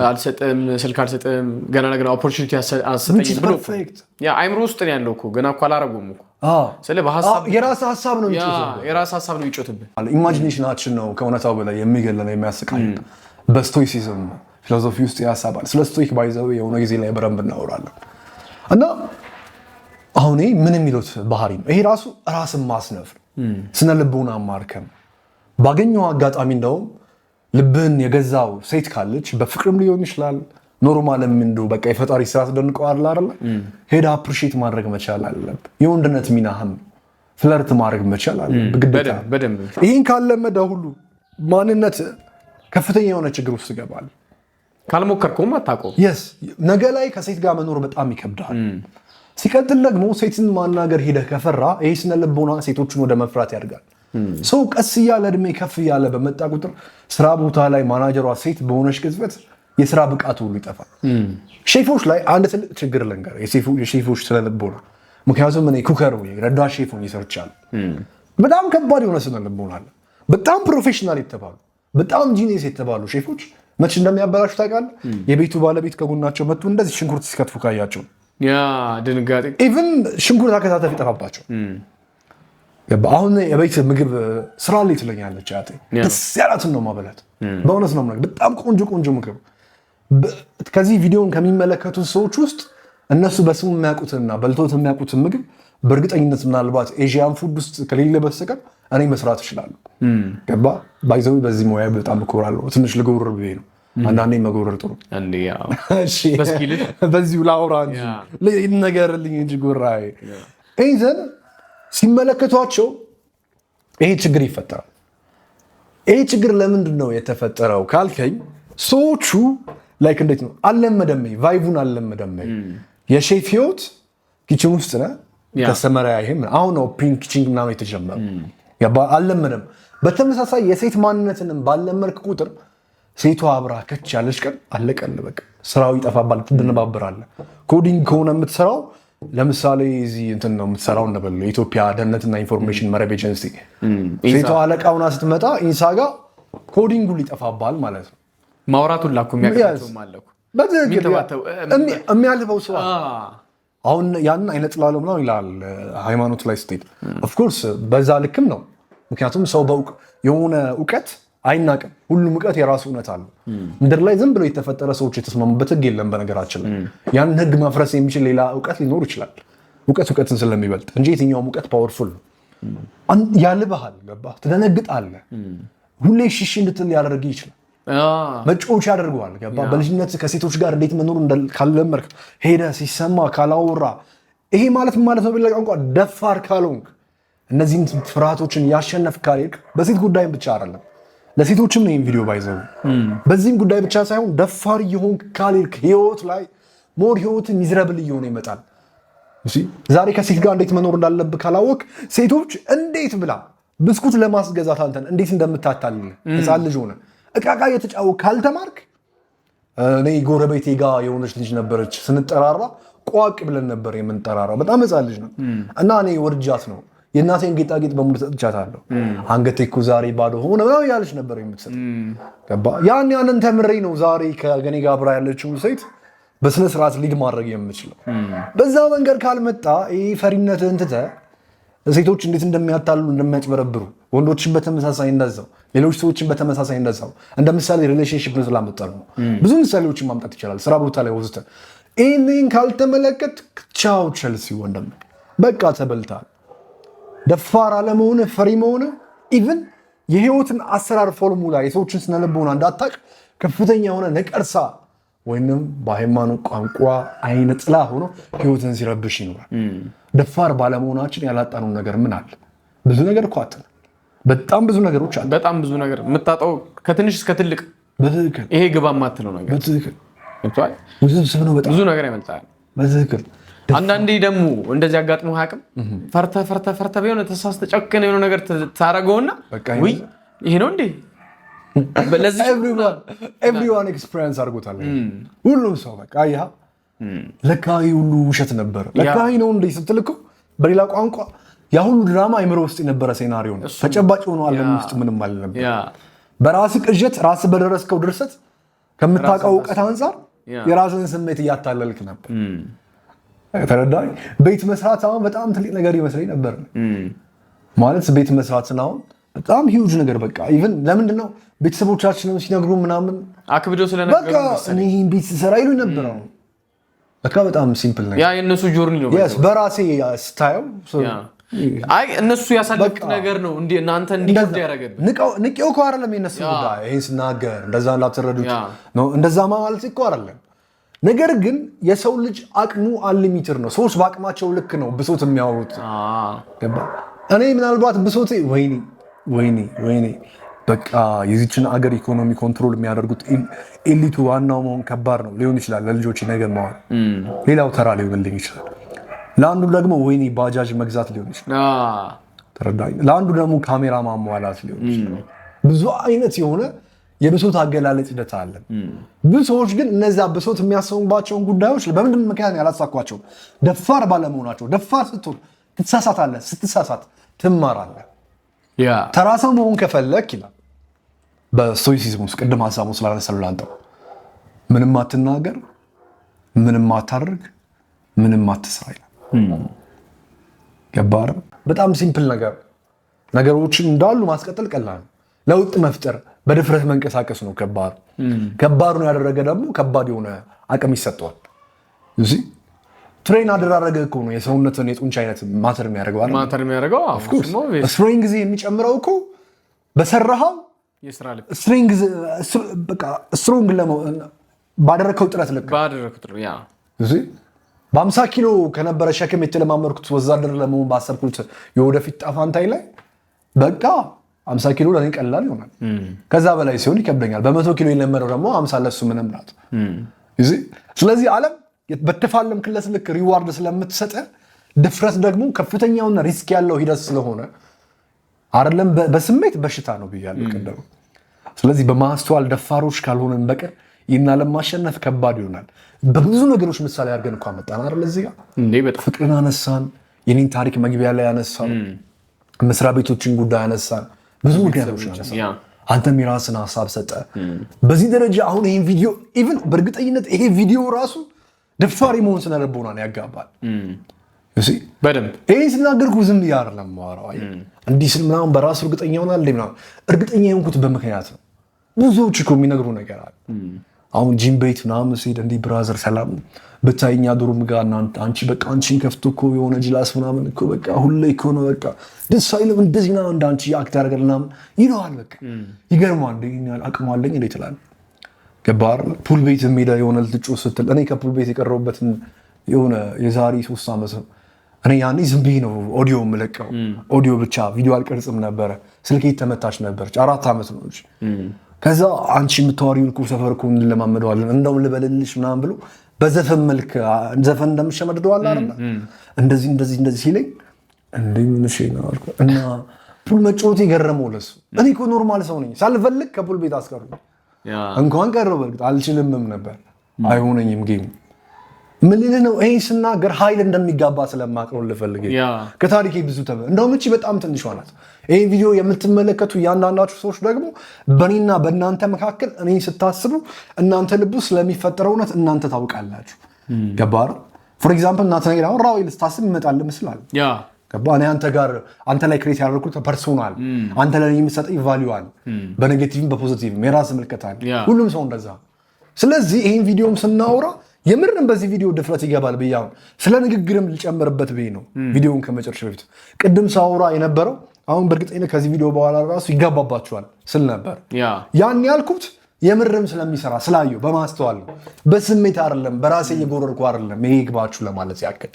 አልሰጥም፣ ስልክ አልሰጥም፣ ገና ለገና ኦፖርቹኒቲ አልሰጠኝም ብሎ አይምሮ ውስጥ ነው ያለው እኮ። ገና እኮ አላረጉም እኮ። የራስህ ሀሳብ ነው የሚጮትብህ። ኢማጂኔሽናችን ነው ከእውነታው በላይ የሚገለነ የሚያስቃኝ። በስቶይሲዝም ፊሎሶፊ ውስጥ ያሳባል። ስለ ስቶይክ ባይዘው የሆነ ጊዜ ላይ በረንብ እናወራለን። እና አሁን ምን የሚሉት ባህሪ ነው ይሄ? ራሱ ራስን ማስነፍ ነው፣ ስነ ልቦና ማርከም። ባገኘው አጋጣሚ እንደውም ልብህን የገዛው ሴት ካለች በፍቅርም ሊሆን ይችላል፣ ኖርማልም እንደው በቃ የፈጣሪ ስራ ተደንቀዋል አይደል? ሄዳ አፕሪሺየት ማድረግ መቻል አለብህ። የወንድነት ሚናህም ፍለርት ማድረግ መቻል አለብህ ግዴታ። ይህን ካለመደ ሁሉ ማንነት ከፍተኛ የሆነ ችግር ውስጥ ይገባል። ካልሞከርከውም አታውቀውም። ነገ ላይ ከሴት ጋር መኖር በጣም ይከብዳል። ሲቀጥል ደግሞ ሴትን ማናገር ሄደህ ከፈራ ይህ ስነ ልቦና ሴቶችን ወደ መፍራት ያድጋል። ሰው ቀስ እያለ እድሜ ከፍ እያለ በመጣ ቁጥር ስራ ቦታ ላይ ማናጀሯ ሴት በሆነች ቅጽበት የስራ ብቃቱ ሁሉ ይጠፋል። ሼፎች ላይ አንድ ትልቅ ችግር ልንገር፣ የሼፎች ስነ ልቦና። ምክንያቱም እኔ ኩከር ረዳት ሼፍ ሆኜ ሰርቻለሁ። በጣም ከባድ የሆነ ስነ ልቦና አለ። በጣም ፕሮፌሽናል የተባሉ በጣም ጂኒየስ የተባሉ ሼፎች መች እንደሚያበላሹ ታውቃለህ? የቤቱ ባለቤት ከጎናቸው መጥቶ እንደዚህ ሽንኩርት ሲከትፉ ካያቸው ድንጋጤ፣ ኢቭን ሽንኩርት አከታተፍ ይጠፋባቸው። አሁን የቤት ምግብ ስራ ላይ ትለኛለች አያቴ፣ ደስ ያላትን ነው ማበላት። በእውነት ነው የምነግርህ፣ በጣም ቆንጆ ቆንጆ ምግብ። ከዚህ ቪዲዮን ከሚመለከቱት ሰዎች ውስጥ እነሱ በስሙ የሚያውቁትንና በልቶት የሚያውቁትን ምግብ በእርግጠኝነት ምናልባት ኤዥያን ፉድ ውስጥ ከሌለ በስተቀር እኔ መስራት እችላለሁ። ገባ ባይዘው በዚህ ሙያ በጣም እኮራለሁ። ትንሽ ልጎርር ብዬ ነው። አንዳንዴ መጎረር ጥሩ በዚሁ ላውራ እንጂ ነገርልኝ እንጂ ጎራዬ። ይዘን ሲመለከቷቸው ይሄ ችግር ይፈጠራል። ይሄ ችግር ለምንድን ነው የተፈጠረው ካልከኝ ሰዎቹ ላይክ እንዴት ነው አልለመደመኝ፣ ቫይቡን አልለመደመኝ። የሼፍ ህይወት ኪችን ውስጥ ነህ ከሰመሪያ ይሄም አሁን ነው ፒንክ ኪችን ምናምን የተጀመረው አልለመደም። በተመሳሳይ የሴት ማንነትንም ባለመልክ ቁጥር ሴቷ አብራ ከች ያለች ቀን አለቀል በቃ ስራው ይጠፋባል፣ ትደነባበራለህ። ኮዲንግ ከሆነ የምትሰራው ለምሳሌ እዚህ እንትን ነው የምትሰራው እንበል የኢትዮጵያ ደህንነትና ኢንፎርሜሽን መረብ ኤጀንሲ ሴቷ አለቃውና ስትመጣ ኢንሳ ጋር ኮዲንጉ ሊጠፋባል ማለት ነው። ማውራቱን ላኩ የሚያቀርበው ማለኩ የሚያልፈው ሰው አሁን ያን አይነት ጥላለው ምናምን ይላል ሃይማኖት ላይ ስትሄድ ኦፍኮርስ በዛ ልክም ነው። ምክንያቱም ሰው የሆነ እውቀት አይናቅም። ሁሉም እውቀት የራሱ እውነት አለው። ምድር ላይ ዝም ብሎ የተፈጠረ ሰዎች የተስማሙበት ህግ የለም። በነገራችን ላይ ያን ህግ መፍረስ የሚችል ሌላ እውቀት ሊኖር ይችላል። እውቀትን ስለሚበልጥ እንጂ የትኛውም እውቀት ፓወርፉል ነው። ያልብሃል፣ ገባህ? ትደነግጣለህ። ሁሌ ሽሽ እንድትል ሊያደርግ ይችላል። መጫወቻ ያደርገዋል። ገባህ? በልጅነት ከሴቶች ጋር እንዴት መኖር ካልለመድክ ሄደህ ሲሰማ ካላወራ ይሄ ማለት ነው በሌላ ቋንቋ ደፋር ካልሆንክ እነዚህን ፍርሃቶችን ያሸነፍ ካልሄድክ በሴት ጉዳይም ብቻ አይደለም ለሴቶችም ነው ቪዲዮ ባይዘው በዚህም ጉዳይ ብቻ ሳይሆን ደፋር የሆንክ ካልሄድክ ህይወት ላይ ሞር ህይወት ሚዝረብል እየሆነ ይመጣል። ዛሬ ከሴት ጋር እንዴት መኖር እንዳለብህ ካላወቅ ሴቶች እንዴት ብላ ብስኩት ለማስገዛት አንተን እንዴት እንደምታታልል ህፃን ልጅ ሆነ እቃቃ እየተጫወት ካልተማርክ እኔ ጎረቤቴ ጋር የሆነች ልጅ ነበረች ስንጠራራ ቋቅ ብለን ነበር የምንጠራራው። በጣም ህፃን ልጅ ነው እና እኔ ወርጃት ነው የእናቴን ጌጣጌጥ በሙሉ ሰጥቻታለሁ። አንገቴ እኮ ዛሬ ባዶ ሆነ ምናምን ያለች ነበር የምትሰጥ። ገባህ? ያንን ተምሬ ነው ዛሬ ከገኔ ጋር አብራ ያለችው ሴት በስነ ስርዓት ሊድ ማድረግ የምችለው። በዛ መንገድ ካልመጣ ይህ ፈሪነትህን ትተህ ሴቶች እንዴት እንደሚያታሉ እንደሚያጭበረብሩ፣ ወንዶችን በተመሳሳይ እንደዛው፣ ሌሎች ሰዎችን በተመሳሳይ እንደዛው። እንደ ምሳሌ ሪሌሽንሺፕ ነው ስላመጣሉ ብዙ ምሳሌዎችን ማምጣት ይቻላል። ስራ ቦታ ላይ ወስደህ ይህንን ካልተመለከት ቻው ቸልሲ ወንድም በቃ ተበልታል። ደፋር አለመሆነ ፈሪ መሆነ ኢቭን የህይወትን አሰራር ፎርሙላ የሰዎችን ስነልቦና እንዳታቅ ከፍተኛ የሆነ ነቀርሳ ወይንም በሃይማኖት ቋንቋ አይነ ጥላ ሆኖ ህይወትን ሲረብሽ ይኖራል። ደፋር ባለመሆናችን ያላጣነው ነገር ምን አለ? ብዙ ነገር እኮ አጥተናል። በጣም ብዙ ነገሮች አሉ። በጣም ብዙ ነገር የምታጣው ከትንሽ እስከ ትልቅ በትክክል ይሄ ግባ ማትለው ነገር በትክክል ብዙ ነገር ያመልጣል። በትክክል አንዳንዴ ደግሞ እንደዚህ አጋጥሞ አያውቅም። ፈርተ ቢሆን ተሳስተ ጨክነ የሆነ ነገር ታረገውና ወይ ይሄ ነው እንዴ ለዚህ ኤቭሪዋን ኤክስፒሪየንስ አድርጎታል። ሁሉም ሰው በቃ ያ ለካ ሁሉ ውሸት ነበር ለካ ነው እንዴ ስትልከው በሌላ ቋንቋ ያ ሁሉ ድራማ አይምሮ ውስጥ የነበረ ሴናሪዮ ነው። ተጨባጭ ሆኖ ዓለም ውስጥ ምንም አልነበረ። በራስ ቅዠት ራስ በደረስከው ድርሰት ከምታውቀው እውቀት አንፃር የራስን ስሜት እያታለልክ ነበር። ተረዳኝ። ቤት መስራት አሁን በጣም ትልቅ ነገር ይመስለኝ ነበር። ማለት ቤት መስራት ነው በጣም ሂውጅ ነገር። በቃ ኢቭን ለምንድን ነው ቤተሰቦቻችንን ሲነግሩ ምናምን አክብደው ስለነገሩ በቃ እኔ ቤት ሰራ ይሉ ነበር። በቃ በጣም ሲምፕል ነገር ያ የነሱ ጆርኒ ነው። በራሴ ስታየው አይ እነሱ ያሳለፉት ነገር ነው እንዴ እናንተ እንዲከብድ ያደረገብን ንቄው እኮ አይደለም የነሱ ጉዳይ። ይሄን ስናገር እንደዛ እንዳትረዱት ነው እንደዛ ማለት እኮ አይደለም። ነገር ግን የሰው ልጅ አቅሙ አንሊሚትድ ነው። ሰዎች በአቅማቸው ልክ ነው ብሶት የሚያወሩት። እኔ ምናልባት ብሶቴ ወይኔ በቃ የዚችን አገር ኢኮኖሚ ኮንትሮል የሚያደርጉት ኤሊቱ ዋናው መሆን ከባድ ነው ሊሆን ይችላል። ለልጆች ነገር መዋል ሌላው ተራ ሊሆንልኝ ይችላል። ለአንዱ ደግሞ ወይኔ ባጃጅ መግዛት ሊሆን ይችላል። ተረዳኝ። ለአንዱ ደግሞ ካሜራ ማሟላት ሊሆን ይችላል። ብዙ አይነት የሆነ የብሶት አገላለጽ ሂደት አለ። ብዙ ሰዎች ግን እነዛ ብሶት የሚያሰሙባቸውን ጉዳዮች በምንድን ምክንያት ያላሳኳቸው? ደፋር ባለመሆናቸው። ደፋር ስትሆን ትሳሳታለህ፣ ስትሳሳት ትማራለህ። ተራ ሰው መሆን ከፈለክ ይላል በስቶይሲዝም ውስጥ ቅድም ሀሳቡ ስላነሳሉ አንተ ምንም አትናገር፣ ምንም አታድርግ፣ ምንም አትስራ ይላል። ገባህ? በጣም ሲምፕል ነገር። ነገሮችን እንዳሉ ማስቀጠል ቀላል ነው። ለውጥ መፍጠር በድፍረት መንቀሳቀስ ነው ከባድ። ከባዱን ያደረገ ደግሞ ከባድ የሆነ አቅም ይሰጠዋል። እዚህ ትሬን አደራረገ እኮ ነው የሰውነትን የጡንቻ አይነት ማተር የሚያደርገው አይደል? ማተር የሚያደርገው ስትሬንግ ጊዜ የሚጨምረው እኮ በሰራሃው የስራ ልክ ስትሮንግ ባደረከው ጥረት ልክ ያ እዚህ በ50 ኪሎ ከነበረ ሸክም የተለማመድኩት ወዛደር ለመሆን ባሰብኩት የወደፊት ጣፋንታይ ላይ በቃ 50 ኪሎ ለኔ ቀላል ይሆናል። ከዛ በላይ ሲሆን ይከብደኛል። በ100 ኪሎ የለመደው ደግሞ 50 ለሱ ምንም ናት። ስለዚህ ዓለም በተፋለምክለት ልክ ሪዋርድ ስለምትሰጥ ድፍረት ደግሞ ከፍተኛውና ሪስክ ያለው ሂደት ስለሆነ አይደለም በስሜት በሽታ ነው ብያለሁ ቀደም። ስለዚህ በማስተዋል ደፋሮች ካልሆነን በቀር ይህን ዓለም ማሸነፍ ከባድ ይሆናል። በብዙ ነገሮች ምሳሌ አድርገን እንኳን መጣን አይደል? እዚህ ጋር ፍቅርን አነሳን፣ የኔን ታሪክ መግቢያ ላይ ያነሳን፣ መስሪያ ቤቶችን ጉዳይ ያነሳን፣ ብዙ ምክንያቶች ያነሳን። አንተም የራስን ሀሳብ ሰጠ። በዚህ ደረጃ አሁን ይህን ቪዲዮ ኢቭን በእርግጠኝነት ይሄ ቪዲዮ ራሱ ደፋሪ መሆን ስነልቦናን ያጋባል። በደንብ ይህን ስናገርኩ ዝም ብዬ አይደለም የማወራው። እንዲህ ስል ምናምን በራሱ እርግጠኛ ሆናል እንዴ ምናምን። እርግጠኛ የሆንኩት በምክንያት ነው። ብዙዎች እኮ የሚነግሩ ነገር አለ። አሁን ጂም ቤት ምናምን ስሄድ እንዲህ ብራዘር ሰላም ብታይኛ ዶርም ጋር አንቺ በቃ አንቺን ከፍቶ እኮ የሆነ ጅላስ ምናምን እኮ በቃ ሁሌ እኮ ነው በቃ ደስ አይልም እንደዚህ ምናምን እንደ አንቺ አክት ያደርጋል ምናምን ይለዋል። በቃ ይገርማል። አቅም አለኝ እንዴ ትላለህ። ገባህ? ፑል ቤት ሜዳ የሆነ ልትጮህ ስትል እኔ ከፑል ቤት የቀረቡበትን የሆነ የዛሬ 3 ዓመት ነው እኔ ያኔ ዝም ብዬ ነው ኦዲዮ የምለቀው። ኦዲዮ ብቻ ቪዲዮ አልቀርጽም ነበረ። ስልኬ ተመታች ነበረች። 4 ዓመት ነው። ከዛ አንቺ የምታወሪውን እኮ ሰፈር እኮ እንለማመደዋለን እንደውም ልበልልሽ ምናምን ብሎ በዘፈን መልክ ዘፈን እንደምሸመድደዋል አይደል? እንደዚህ እንደዚህ እንደዚህ ሲለኝ እንዴ ምን እሺ ነው አልኩ እና ፑል መጫወት የገረመው ለሱ። እኔ እኮ ኖርማል ሰው ነኝ። ሳልፈልግ ከፑል ቤት አስቀሩኝ። እንኳን ቀረው በርግጥ አልችልምም ነበር። አይሆነኝም ጌም ምን ልልህ ነው? ይሄን ስናገር ኃይል እንደሚጋባ ስለማቅረው ልፈልግ ከታሪኬ ብዙ እንደውም እቺ በጣም ትንሿ ናት። ይሄን ቪዲዮ የምትመለከቱ እያንዳንዳችሁ ሰዎች ደግሞ በእኔና በእናንተ መካከል እኔን ስታስቡ እናንተ ልቡ ስለሚፈጠረው እውነት እናንተ ታውቃላችሁ። ገባህ? ፎር ኤግዛምፕል እናንተ ነገር አሁን ራዊል ስታስብ ይመጣል ምስላል። ገባህ? እኔ አንተ ላይ ክሬት ያደረኩት ፐርሶናል አንተ ላይ የምትሰጠኝ ቫልዩ አለ። በኔጌቲቭም በፖዚቲቭም የራስ ምልክት አለ። ሁሉም ሰው እንደዛ። ስለዚህ ይሄን ቪዲዮም ስናወራ የምርም በዚህ ቪዲዮ ድፍረት ይገባል ብዬ አሁን ስለ ንግግርም ልጨምርበት ብዬ ነው ቪዲዮውን ከመጨረሻ በፊት ቅድም ሳውራ የነበረው አሁን በእርግጠኝነት ከዚህ ቪዲዮ በኋላ ራሱ ይጋባባቸዋል ስል ነበር። ያን ያልኩት የምርም ስለሚሰራ ስላየው በማስተዋል ነው። በስሜት አይደለም፣ በራሴ እየጎረርኩ አይደለም። ይሄ ይግባችሁ ለማለት ያክል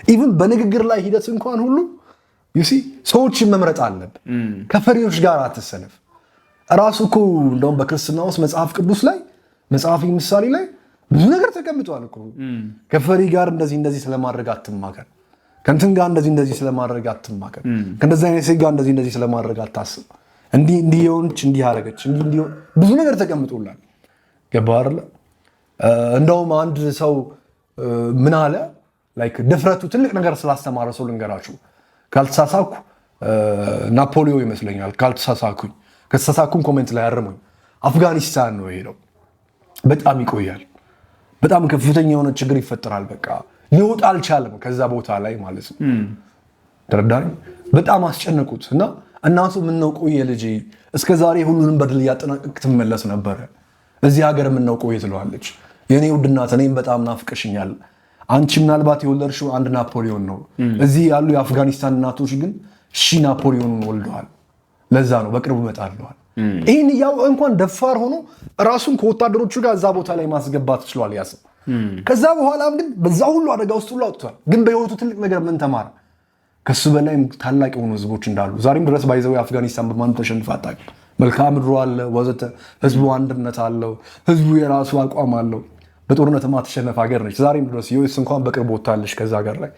ኢቭን በንግግር ላይ ሂደት እንኳን ሁሉ ሰዎችን መምረጥ አለብህ። ከፈሪዎች ጋር አትሰለፍ። ራሱ እኮ እንደውም በክርስትና ውስጥ መጽሐፍ ቅዱስ ላይ መጽሐፍ ምሳሌ ላይ ብዙ ነገር ተቀምጧል እኮ። ከፈሪ ጋር እንደዚህ ስለማድረግ አትማከር፣ ከእንትን ጋር እንደዚህ ስለማድረግ አትማከር፣ ከእንደዚህ አይነት ሴት ጋር እንደዚህ ስለማድረግ አታስብ፣ እንዲህ የሆነች እንዲህ አደረገች እንዲህ ብዙ ነገር ተቀምጦላል። ገባህ አይደለ? እንደውም አንድ ሰው ምን አለ ላይክ ድፍረቱ ትልቅ ነገር ስላስተማረ ሰው ልንገራችሁ። ካልተሳሳኩ ናፖሊዮ ይመስለኛል ካልተሳሳኩኝ፣ ከተሳሳኩም ኮሜንት ላይ አርሙኝ። አፍጋኒስታን ነው የሄደው። በጣም ይቆያል። በጣም ከፍተኛ የሆነ ችግር ይፈጠራል። በቃ ሊወጣ አልቻለም ከዛ ቦታ ላይ ማለት ነው። ተረዳኝ። በጣም አስጨነቁት እና እናቱ ምን ነው ቆየ ልጅ እስከዛሬ ሁሉንም በድል እያጠናቀቅ ትመለስ ነበረ። እዚህ ሀገር ምን ነው ቆየ ትለዋለች። የኔ ውድ እናት እኔም በጣም ናፍቀሽኛል። አንቺ ምናልባት የወለድሽው አንድ ናፖሊዮን ነው። እዚህ ያሉ የአፍጋኒስታን እናቶች ግን ናፖሊዮንን ወልደዋል። ለዛ ነው በቅርቡ እመጣለዋል። ይህን ያው እንኳን ደፋር ሆኖ ራሱን ከወታደሮቹ ጋር እዛ ቦታ ላይ ማስገባት ችሏል ያሰብ። ከዛ በኋላም ግን በዛ ሁሉ አደጋ ውስጥ ሁሉ አውጥቷል። ግን በህይወቱ ትልቅ ነገር ምን ተማረ? ከሱ በላይ ታላቅ የሆኑ ህዝቦች እንዳሉ ዛሬም ድረስ ባይዘው አፍጋኒስታን በማንም ተሸንፋ አታውቅም። መልክዓ ምድሩ አለ ወዘተ፣ ህዝቡ አንድነት አለው፣ ህዝቡ የራሱ አቋም አለው። በጦርነት ማትሸነፍ ሀገር ነች። ዛሬም ድረስ ዩኤስ እንኳን በቅርብ ወጣለች ከዛ ሀገር ላይ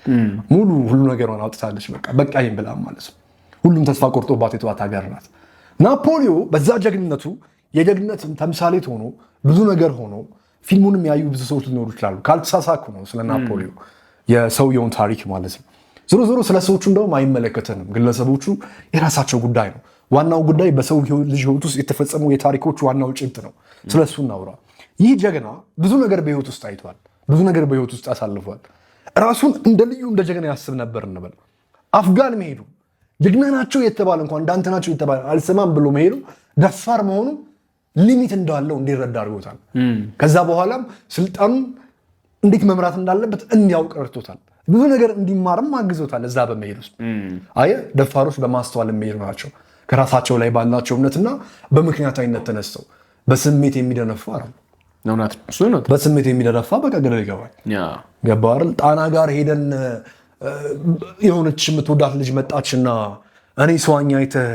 ሙሉ ሁሉ ነገሯን አውጥታለች። በቃ ይሄን ብላ ማለት ነው። ሁሉም ተስፋ ቆርጦባት የተዋት ሀገር ናት። ናፖሊዮ በዛ ጀግንነቱ የጀግንነት ተምሳሌት ሆኖ ብዙ ነገር ሆኖ ፊልሙንም ያዩ ብዙ ሰዎች ሊኖሩ ይችላሉ። ካልተሳሳኩ ነው ስለ ናፖሊዮ የሰውየውን ታሪክ ማለት ነው። ዞሮ ዞሮ ስለ ሰዎቹ እንደውም አይመለከተንም። ግለሰቦቹ የራሳቸው ጉዳይ ነው። ዋናው ጉዳይ በሰው ልጅ ህይወት ውስጥ የተፈጸሙ የታሪኮቹ ዋናው ጭብጥ ነው። ስለሱ እናውራ። ይህ ጀግና ብዙ ነገር በህይወት ውስጥ አይቷል። ብዙ ነገር በህይወት ውስጥ አሳልፏል። ራሱን እንደ ልዩ እንደ ጀግና ያስብ ነበር እንበል። አፍጋን መሄዱ ጀግና ናቸው የተባለ እንኳን እንዳንተ ናቸው የተባለ አልሰማም ብሎ መሄዱ ደፋር መሆኑ ሊሚት እንዳለው እንዲረዳ አድርጎታል። ከዛ በኋላም ስልጣኑን እንዴት መምራት እንዳለበት እንዲያውቅ ረድቶታል። ብዙ ነገር እንዲማርም አግዞታል። እዛ በመሄድ ውስጥ አየህ፣ ደፋሮች በማስተዋል የሚሄዱ ናቸው። ከራሳቸው ላይ ባላቸው እምነትና በምክንያታዊነት ተነስተው በስሜት የሚደነፉ አይደል? በስሜት የሚደነፋ በቃ ገደል ይገባል። ገባህ አይደል? ጣና ጋር ሄደን የሆነች የምትወዳት ልጅ መጣችና እኔ ሰዋኛ አይተህ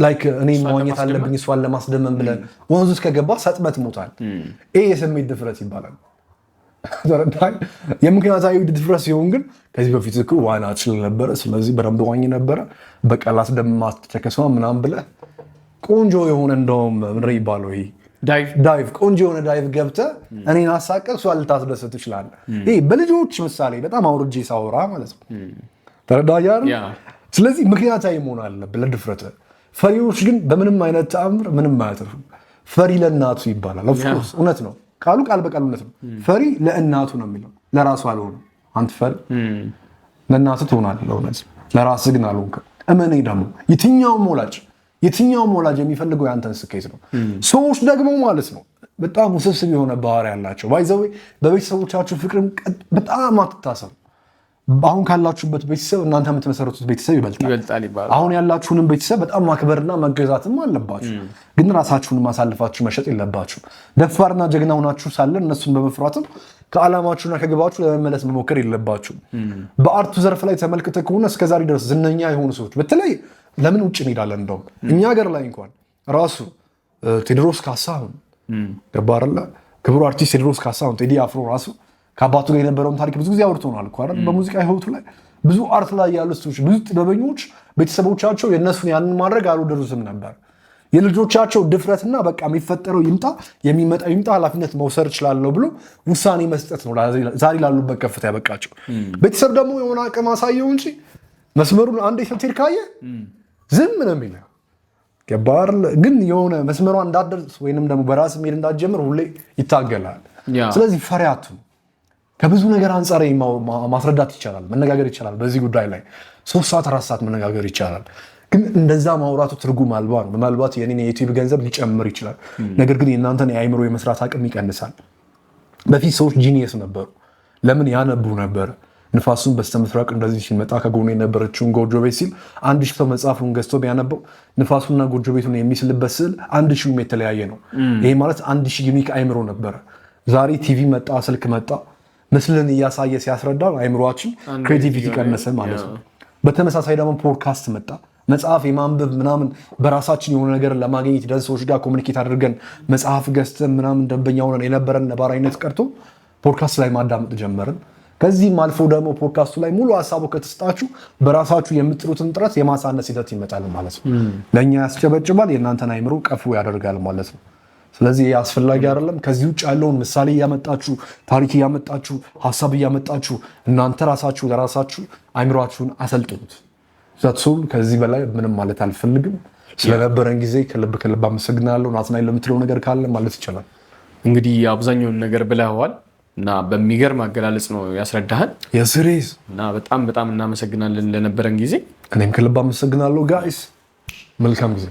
ላይክ እኔ መዋኘት አለብኝ እሷን ለማስደመም ብለን ወንዙ ውስጥ ከገባ ሰጥመት ሞታል። ይሄ የስሜት ድፍረት ይባላል። የምክንያታዊ ድፍረት ሲሆን ግን ከዚህ በፊት እኮ ዋና እችል ነበረ፣ ስለዚህ በደንብ ዋኝ ነበረ፣ በቃ ላስደምማት ተከስማ ምናምን ብለህ ቆንጆ የሆነ እንደውም ምን ይባለው ይሄ ዳይቭ ቆንጆ የሆነ ዳይቭ ገብተህ እኔን አሳቀህ እሷን ልታስደስት ትችላለህ። ይሄ በልጆች ምሳሌ በጣም አውርጄ ሳወራ ማለት ነው። ተረዳኸኝ አይደል? ስለዚህ ምክንያታዊ መሆን አለብህ ለድፍረትህ። ፈሪዎች ግን በምንም አይነት ተአምር ምንም አያተርፉም። ፈሪ ለእናቱ ይባላል። ኦፍኮርስ እውነት ነው፣ ቃሉ ቃል በቃል እውነት ነው። ፈሪ ለእናቱ ነው የሚለው፣ ለራሱ አልሆነም። አንተ ፈሪ ለእናቱ ትሆናለህ፣ እውነት ለራስህ ግን አልሆንክም። እመነኝ ደግሞ የትኛውም ወላጅ የሚፈልገው ያንተን ስኬት ነው። ሰዎች ደግሞ ማለት ነው በጣም ውስብስብ የሆነ ባህሪ ያላቸው ባይዘዌ በቤተሰቦቻችሁ ፍቅርም በጣም አትታሰሩ። አሁን ካላችሁበት ቤተሰብ እናንተ የምትመሰረቱት ቤተሰብ ይበልጣል። አሁን ያላችሁንም ቤተሰብ በጣም ማክበርና መገዛትም አለባችሁ። ግን ራሳችሁን ማሳልፋችሁ መሸጥ የለባችሁ። ደፋርና ጀግና ሆናችሁ ሳለ እነሱን በመፍራትም ከዓላማችሁና ከግባችሁ ለመመለስ መሞከር የለባችሁ። በአርቱ ዘርፍ ላይ ተመልክተህ ከሆነ እስከዛሬ ድረስ ዝነኛ የሆኑ ሰዎች በተለይ ለምን ውጭ እንሄዳለን? እንደውም እኛ ሀገር ላይ እንኳን ራሱ ቴዎድሮስ ካሳሁን ገባርላ ክቡር አርቲስት ቴዎድሮስ ካሳሁን ቴዲ አፍሮ ራሱ ከአባቱ ጋር የነበረውን ታሪክ ብዙ ጊዜ አውርተናል እኮ አይደል? በሙዚቃ ህይወቱ ላይ ብዙ አርት ላይ ያሉ ሰዎች ብዙ ጥበበኞች ቤተሰቦቻቸው የእነሱን ያንን ማድረግ አልወደዱትም ነበር። የልጆቻቸው ድፍረትና በቃ የሚፈጠረው ይምጣ የሚመጣው ይምጣ ኃላፊነት መውሰድ እችላለሁ ብሎ ውሳኔ መስጠት ነው ዛሬ ላሉበት ከፍታ ያበቃቸው። ቤተሰብ ደግሞ የሆነ አቅም አሳየው እንጂ መስመሩን አንዴ ስትሄድ ካየ ዝም ነው የሚለው። ገባር ግን የሆነ መስመሯ እንዳትደርስ ወይንም ደግሞ በራስ መሄድ እንዳትጀምር ሁሌ ይታገላል። ስለዚህ ፈሪ አትሁን። ከብዙ ነገር አንጻር ማስረዳት ይቻላል፣ መነጋገር ይቻላል። በዚህ ጉዳይ ላይ 3 ሰዓት 4 ሰዓት መነጋገር ይቻላል። ግን እንደዛ ማውራቱ ትርጉም አልባ ነው። ምናልባት የኔን የዩቲዩብ ገንዘብ ሊጨምር ይችላል፣ ነገር ግን የእናንተን የአእምሮ የመስራት አቅም ይቀንሳል። በፊት ሰዎች ጂኒየስ ነበሩ። ለምን ያነቡ ነበር? ንፋሱን በስተምስራቅ እንደዚህ ሲመጣ ከጎኑ የነበረችውን ጎጆ ቤት ሲል 1000 ሰው መጽሐፉን ገዝቶ ቢያነበው ንፋሱና ጎጆ ቤቱን የሚስልበት ስዕል 1000 የተለያየ ነው። ይሄ ማለት 1000 ዩኒክ አይምሮ ነበረ። ዛሬ ቲቪ መጣ፣ ስልክ መጣ፣ ምስልን እያሳየ ሲያስረዳ አይምሮአችን ክሬቲቪቲ ቀነሰ ማለት ነው። በተመሳሳይ ደግሞ ፖድካስት መጣ፣ መጽሐፍ የማንበብ ምናምን በራሳችን የሆነ ነገር ለማግኘት ደን ሰዎች ጋር ኮሚኒኬት አድርገን መጽሐፍ ገዝተን ምናምን ደንበኛ ሆነን የነበረን ነባራዊነት ቀርቶ ፖድካስት ላይ ማዳመጥ ጀመርን። ከዚህም አልፎ ደግሞ ፖድካስቱ ላይ ሙሉ ሀሳቡ ከተሰጣችሁ በራሳችሁ የምትጥሩትን ጥረት የማሳነስ ሂደት ይመጣል ማለት ነው። ለእኛ ያስጨበጭባል፣ የእናንተን አይምሮ ቀፉ ያደርጋል ማለት ነው። ስለዚህ ይህ አስፈላጊ አይደለም። ከዚህ ውጭ ያለውን ምሳሌ እያመጣችሁ ታሪክ እያመጣችሁ ሀሳብ እያመጣችሁ እናንተ ራሳችሁ ለራሳችሁ አይምሯችሁን አሰልጥኑት። ዛትሶል ከዚህ በላይ ምንም ማለት አልፈልግም። ስለነበረን ጊዜ ከልብ አመሰግናለሁ። ናትናኤል ለምትለው ነገር ካለ ማለት ይቻላል። እንግዲህ አብዛኛውን ነገር ብለዋል እና በሚገርም አገላለጽ ነው ያስረዳህን የስሬስ እና በጣም እናመሰግናለን ለነበረን ጊዜ። እኔም ከልብ አመሰግናለሁ ጋይስ። መልካም ጊዜ